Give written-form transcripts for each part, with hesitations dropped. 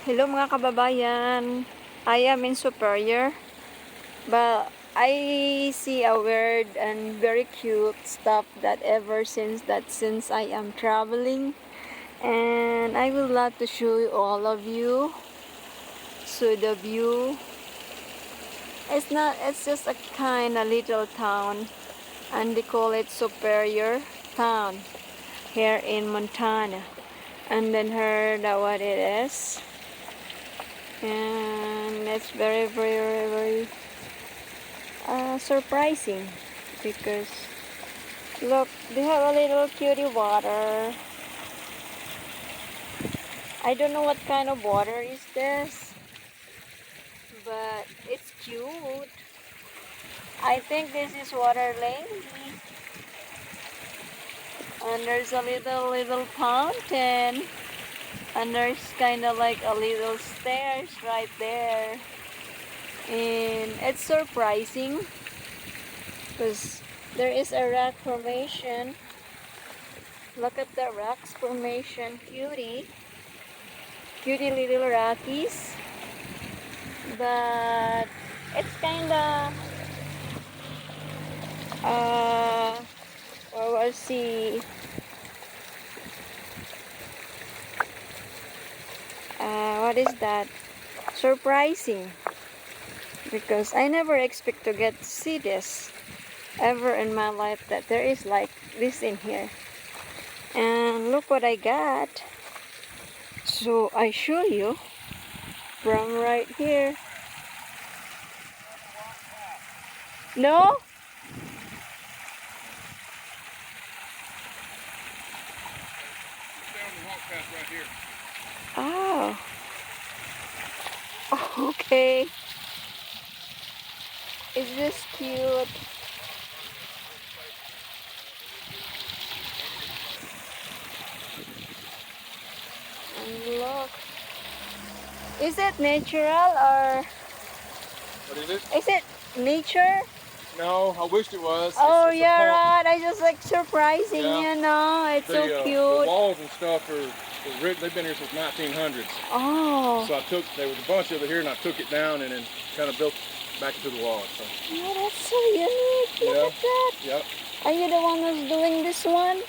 Hello mga kababayan. I am in Superior, but I see a weird and very cute stuff that since I am traveling, and I would love to show you all of you. So the view, it's just a kind of little town, and they call it Superior town here in Montana. And then heard that what it is. And it's very surprising because look, they have a little cutie water. I don't know what kind of water is this, but it's cute. I think this is water lady, and there's a little fountain. And there's kind of like a little stairs right there. And it's surprising because there is a rock formation. Look at the rocks formation. Cutie little rockies. But it's kind of we'll see. What is that? Surprising, because I never expect to get to see this ever in my life, that there is like this in here. And look what I got. So I show you from right here. No? Right here. Oh. Okay. Is this cute? And look. Is it natural or? What is it? Is it nature? No, I wished it was. Oh, it's yeah, right. I just like surprising, Yeah. you know. It's so The cute. walls and stuff they've been here since 1900s. Oh. So there was a bunch of it here, and I took it down and then kind of built back into the wall. So. Oh, that's so unique. Look at that. Yep. Are you the one who's doing this one?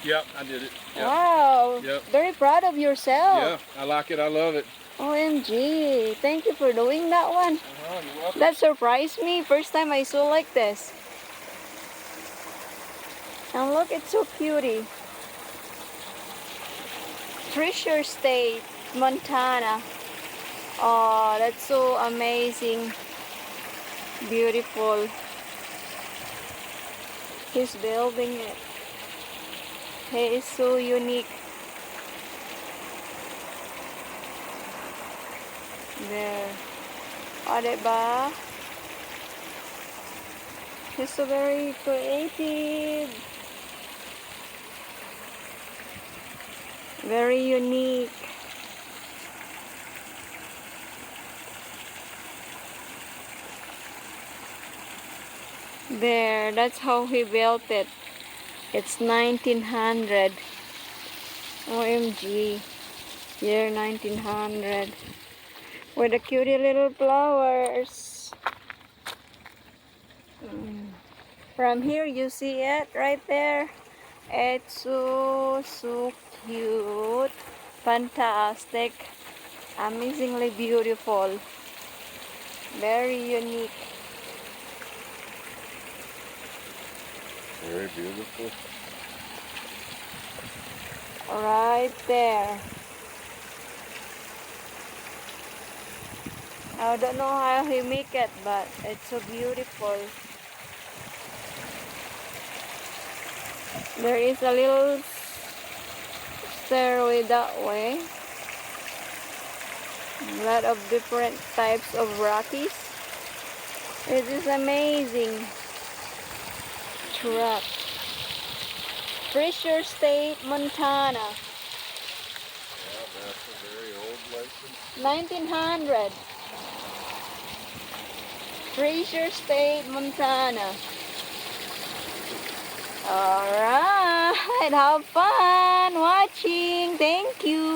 Yep, I did it. Yep. Wow. Yep. Very proud of yourself. Yeah, I like it. I love it. OMG. Thank you for doing that one. You're welcome. That surprised me. First time I saw like this. And look, it's so cutie. Treasure State, Montana. Oh, that's so amazing. Beautiful. He's building it. He is so unique. There. O, diba? He's so very creative. Very unique. There, that's how he built it. It's 1900. OMG. Year 1900. With the cutie little flowers. From here you see it right there. It's so cute. Fantastic. Amazingly beautiful. Very unique. Very beautiful. Right there. I don't know how he make it, but it's so beautiful. There is a little stairway that way. A lot of different types of rockies. It is amazing. Truck. Treasure State, Montana. Yeah, that's a very old license. 1900. Treasure State, Montana. Alright, have fun watching. Thank you.